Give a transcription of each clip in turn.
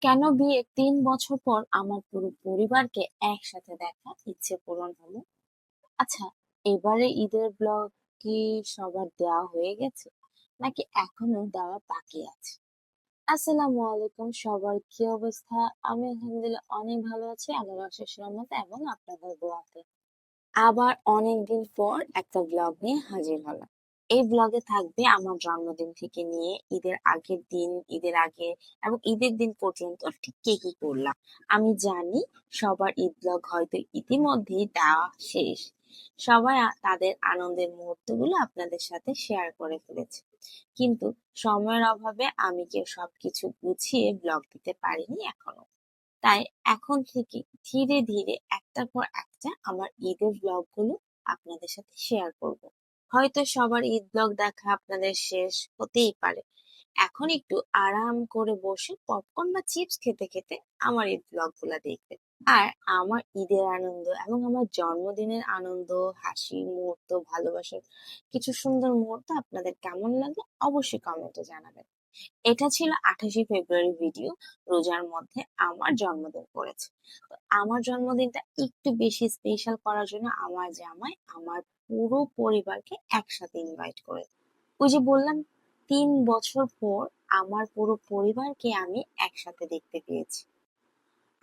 কেন বিয়ের ৩ বছর পর আমার পুরো পরিবারকে একসাথে দেখার ইচ্ছে পূরণ হলো? আচ্ছা, এবারে ঈদের ব্লগ কি সবার দেওয়া হয়ে গেছে নাকি এখনো দেওয়া বাকি আছে? আসসালামু আলাইকুম, সবার কি অবস্থা? আমি আলহামদুলিল্লাহ অনেক ভালো আছি আল্লাহর অশেষ রহমতে এবং আপনাদের দোয়াতে। আবার অনেকদিন পর একটা ব্লগ নিয়ে হাজির হলাম। এই ব্লগে থাকবে আমার জন্মদিন থেকে নিয়ে ঈদের আগের দিন, ঈদের আগে এবং ঈদের দিন পর্যন্ত ঠিক কি কি করলাম। আমি জানি সবার ঈদ ব্লগ হয়তো ইতিমধ্যেই দেওয়া শেষ। সবাই তাদের আনন্দের মুহূর্তগুলো আপনাদের সাথে শেয়ার করে ফেলেছে, কিন্তু সময়ের অভাবে আমি কেউ সবকিছু গুছিয়ে ব্লগ দিতে পারিনি এখনো। তাই এখন থেকে ধীরে ধীরে একটার পর একটা আমার ঈদের ব্লগ গুলো আপনাদের সাথে শেয়ার করব। হয়তো সবার ঈদ ব্লগ দেখা আপনাদের শেষ হতেই পারে, এখন একটু আরাম করে বসে পপকর্ন বা চিপস খেতে খেতে আমার ঈদ ব্লগ গুলা দেখবেন। আর আমার ঈদের আনন্দ এবং আমার জন্মদিনের আনন্দ, হাসি মুহূর্ত, ভালোবাসার কিছু সুন্দর মুহূর্ত আপনাদের কেমন লাগে অবশ্যই কমেন্টে জানাবেন। এটা ছিল 28শে ফেব্রুয়ারি ভিডিও। রোজার মধ্যে আমার জন্মদিন পড়েছে, তো আমার জন্মদিনটা একটু বেশি স্পেশাল করার জন্য আমার জামাই আমার পুরো পরিবারকে একসাথে ইনভাইট করে। ওই যে বললাম, 3 বছর পর আমার পুরো পরিবারকে আমি একসাথে দেখতে পেয়েছি।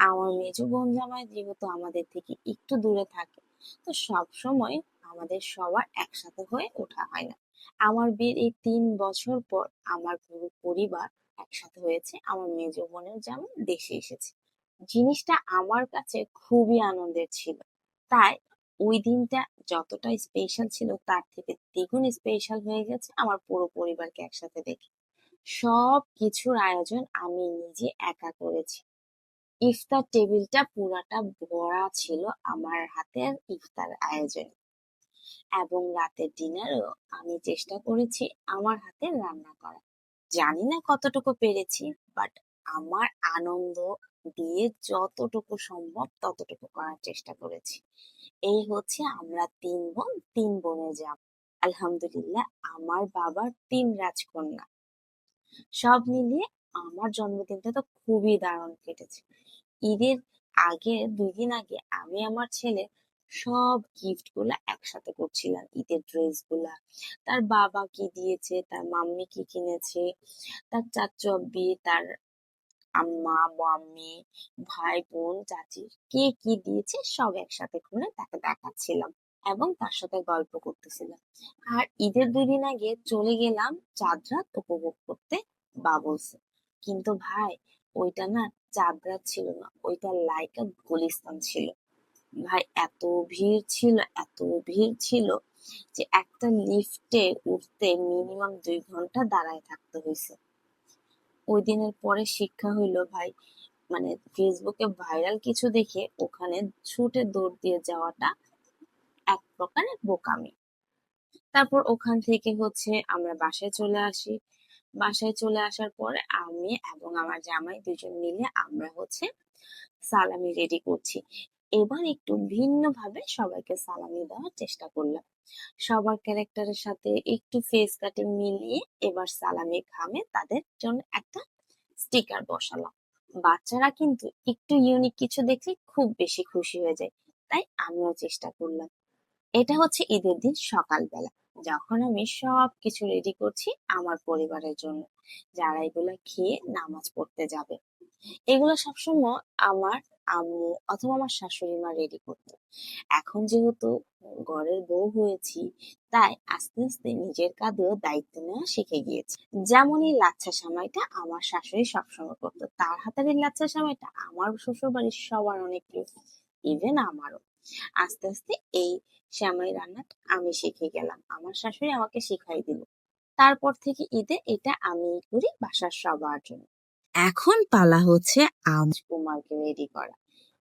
আমার মেজো বোন জামাই যেহেতু আমাদের থেকে একটু দূরে থাকে, তো সব সময় আমাদের সবার একসাথে হয়ে ওঠা হয় না। আমার বিয়ের এই 3 বছর পর আমার পুরো পরিবার একসাথে হয়েছে, আমার মেজো বোনের জামাই দেশে এসেছে। জিনিসটা আমার কাছে খুবই আনন্দের ছিল। তাই ওই দিনটা যতটা স্পেশাল ছিল তার থেকে দ্বিগুণ স্পেশাল হয়ে গেছে আমার পুরো পরিবারকে একসাথে দেখে। সব কিছুর আয়োজন আমি নিজে একা করেছি। ইফতার টেবিলটা পুরাটা ভরা ছিল আমার হাতের ইফতার আয়োজন, এবং রাতের ডিনারও আমি চেষ্টা করেছি আমার হাতে রান্না করা। জানি না কতটুকু পেরেছি, বাট আমার আনন্দ দিয়ে যতটুকু সম্ভব ততটুকু করার চেষ্টা করেছি। এই হচ্ছে আমরা 3 বোন, 3 বোনের জাম। আলহামদুলিল্লাহ, আমার বাবার 3 রাজকন্যা। সব মিলিয়ে আমার জন্মদিনটা তো খুবই দারুণ কেটেছে। ঈদের আগে 2 দিন আগে আমি আমার ছেলে সব গিফট গুলা একসাথে করছিলাম, ঈদের ড্রেস গুলা। তার বাবা কি দিয়েছে, তার মাম্মি কি কিনেছে, তার চাচু আব্বি, তার আম্মা মাম্মি, ভাই বোন চাচি কে কি দিয়েছে সব একসাথে করে তাকে দেখাচ্ছিলাম এবং তার সাথে গল্প করতেছিলাম। আর ঈদের 2 দিন আগে চলে গেলাম চাঁদ রাত উপভোগ করতে বাবলস। কিন্তু ভাই, ওইটা না চাঁদ রাত ছিল না, ওইটা লাইকা গুলিস্তান ছিল। ভাই, এত ভিড় ছিল, এত ভিড় ছিল যে একটা লিফটে উঠতে মিনিমাম 2 ঘন্টা দাঁড়ায় থাকতে হয়েছে। ওই দিনের পরে শিক্ষা হইলো ভাই, মানে ফেসবুকে ভাইরাল কিছু দেখে ওখানে ছুটে দৌড় দিয়ে যাওয়াটা এক প্রকারের বোকামি। তারপর ওখান থেকে আমরা বাসায় চলে আসি। বাসায় চলে আসার পরে আমি এবং আমার জামাই দুজন মিলে আমরা সালামি রেডি করছি। এবার একটু ভিন্ন ভাবে সবাইকে সালামি দেওয়ার চেষ্টা করলাম। সবার ক্যারেক্টারের সাথে একটু ফেস কাটিং মিলিয়ে এবার সালামি খামে তাদের জন্য একটা স্টিকার বসালাম। বাচ্চারা কিন্তু একটু ইউনিক কিছু দেখলে খুব বেশি খুশি হয়ে যায়, তাই আমিও চেষ্টা করলাম। এটা হচ্ছে ঈদের দিন সকালবেলা, যখন আমি সবকিছু রেডি করছি আমার পরিবারের জন্য, যারা এগুলা খেয়ে নামাজ পড়তে যাবে। এগুলো সবসময় আমার আম্মু অথবা আমার শাশুড়ি মা রেডি করতো। এখন যেহেতু ঘরের বউ হয়েছি, তাই আস্তে আস্তে নিজের কাঁধেও দায়িত্ব নেওয়া শিখে গিয়েছি। যেমন এই লাচ্ছা সেমাইটা আমার শাশুড়ি সবসময় করতো, তার হাতের এই লাচ্ছা সেমাইটা আমার শ্বশুর বাড়ির সবার অনেক প্রিয়, ইভেন আমারও। আস্তে আস্তে এই সেমাই রান্নাটা আমি শিখে গেলাম, আমার শাশুড়ি আমাকে শিখাই দিল। তারপর থেকে ঈদে এটা আমি করি বাসার সবার জন্য। এখন পালা হচ্ছে রাজকুমারকে রেডি করা।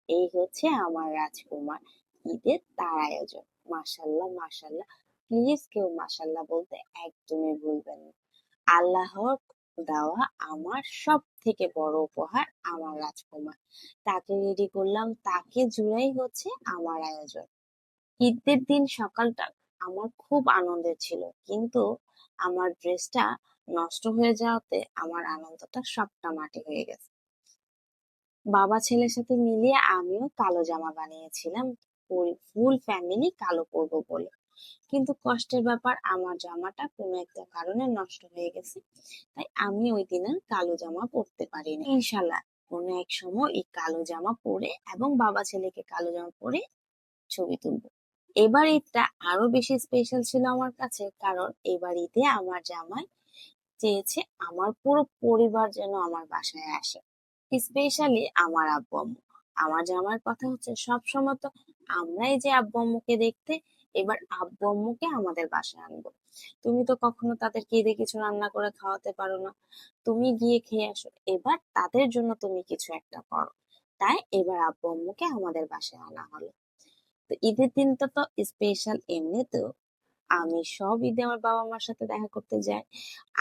এই হচ্ছে আমার রাজকুমার। ঈদের তার আয়োজন। মাশাল্লাহ মাশাল্লাহ, প্লিজ কেউ মাশাল্লাহ বলতে একদমই ভুলবেন না। আল্লাহর দেওয়া আমার সব থেকে বড় উপহার আমার রাজকুমার। তাকে রেডি করলাম, তাকে জুড়েই হচ্ছে আমার আয়োজন। ঈদের দিন সকালটা আমার খুব আনন্দের ছিল, কিন্তু আমার ড্রেসটা নষ্ট হয়ে যাওয়াতে আমার আনন্দটা সবটা মাটি হয়ে গেছে। বাবা ছেলের সাথে মিলিয়ে আমিও কালো জামা বানিয়েছিলাম, ফুল ফ্যামিলি কালো পরবো বলে। কিন্তু কষ্টের ব্যাপার, আমার জামাটা কোনো একটা কারণে নষ্ট হয়ে গেছে, তাই আমি ওই দিন আর কালো জামা পরতে পারিনি। ইনশাল্লাহ কোনো এক সময় এই কালো জামা পরে এবং বাবা ছেলেকে কালো জামা পরে ছবি তুলবো। এবার ঈদটা আরো বেশি স্পেশাল ছিল আমার কাছে, কারণ এবার ঈদে আমার জামাই চেয়েছে আমার পুরো পরিবার যেন আমার বাসায় আসে, স্পেশালি আমার আব্বু আম্মু। আমার জামার কথা হচ্ছে সবসময় তো আমরাই যে আব্বু আম্মুকে দেখতে, এবার আব্বু আম্মুকে আমাদের বাসায় আনবো। তুমি তো কখনো তাদেরকে ঈদে কিছু রান্না করে খাওয়াতে পারো না, তুমি গিয়ে খেয়ে আসো, এবার তাদের জন্য তুমি কিছু একটা করো। তাই এবার আব্বু আম্মুকে আমাদের বাসায় আনা হলো। তো ঈদের দিনটা তো স্পেশাল এমনিতেও, আমি সব ঈদে আমার বাবা মার সাথে দেখা করতে যাই।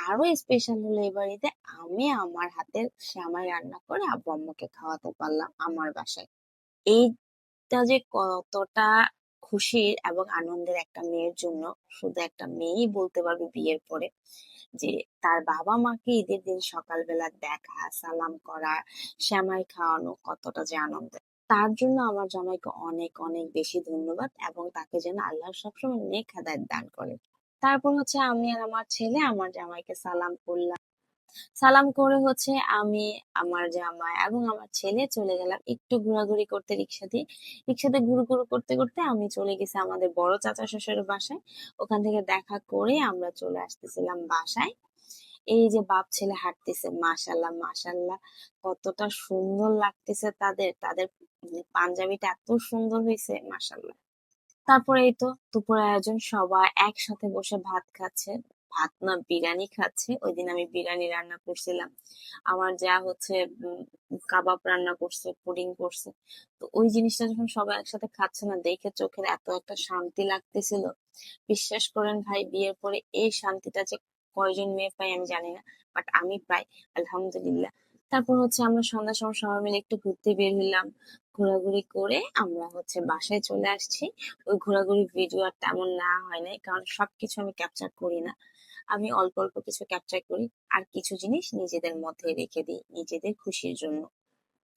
আরো স্পেশাল হলো এবার ঈদে আমি আমার হাতের সেমাই রান্না করে আব্বু আম্মুকে খাওয়াতে পারলাম আমার বাসায়। এইটা যে কতটা খুশির এবং আনন্দের একটা মেয়ের জন্য, শুধু একটা মেয়েই বলতে পারবে বিয়ের পরে, যে তার বাবা মাকে ঈদের দিন সকালবেলা দেখা, সালাম করা, সেমাই খাওয়ানো কতটা যে আনন্দের। তার জন্য আমার জামাইকে অনেক অনেক বেশি ধন্যবাদ, এবং তাকে যেন আল্লাহ সবসময় নেক হেদায়েত দান করে। তারপর হচ্ছে আমি আর আমার ছেলে আমার জামাইকে সালাম করলাম। সালাম করে হচ্ছে আমি, আমার জামাই এবং আমার ছেলে চলে গেলাম একটু ঘোরাঘুরি করতে রিক্সা দিয়ে। রিক্সাতে ঘুরু ঘুরু করতে করতে আমি চলে গেছি আমাদের বড় চাচা শ্বশুরের বাসায়। ওখান থেকে দেখা করে আমরা চলে আসতেছিলাম বাসায়। এই যে বাপ ছেলে হাঁটতেছে, মাশাল্লাহ মাশাল্লাহ, কতটা সুন্দর লাগতেছে তাদের, তাদের পাঞ্জাবিটা এত সুন্দর হয়েছে মাশাল্লাহ। তারপরে এই তো দুপুর আয়োজন, সবাই একসাথে বসে ভাত খাচ্ছে। ভাত না, বিরিয়ানি খাচ্ছে। ওই দিন আমি বিরিয়ানি রান্না করছিলাম। আমার যা হচ্ছে কাবাব রান্না করছে, পুডিং করছে। তো ওই জিনিসটা যখন সবাই একসাথে খাচ্ছে না, দেখে চোখের এত একটা শান্তি লাগতেছিল। বিশ্বাস করেন ভাই, বিয়ের পরে এই শান্তিটা যে কয়জন মেয়ে পায় আমি জানি না, বাট আমি পাই, আলহামদুলিল্লাহ। তারপর হচ্ছে আমরা সন্ধ্যার সময় সবাই মিলে একটু ঘুরতে বের হইলাম। ঘোরাঘুরি করে আমরা হচ্ছে বাসায় চলে আসছি। ওই ঘোরাঘুরি ভিডিও আর তেমন না হয় নাই, কারণ সবকিছু আমি ক্যাপচার করি না। আমি অল্প অল্প কিছু ক্যাপচার করি, আর কিছু জিনিস নিজেদের মধ্যে রেখে দিই নিজেদের খুশির জন্য।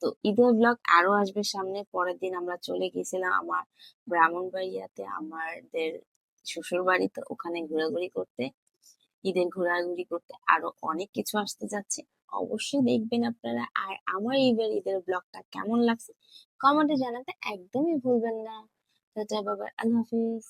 তো ঈদের ব্লগ আরো আসবে সামনে। পরের দিন আমরা চলে গেছিলাম আমার ব্রাহ্মণবাড়িয়াতে আমাদের শ্বশুর বাড়িতে, ওখানে ঘোরাঘুরি করতে, ঈদের ঘোরাঘুরি করতে। আরো অনেক কিছু আসতে যাচ্ছে, অবশ্যই দেখবেন আপনারা। আর আমার এইবার ঈদের ব্লগটা কেমন লাগছে কমেন্টে জানাতে একদমই ভুলবেন না। টাটা, বাবা, আল্লাহ হাফিজ।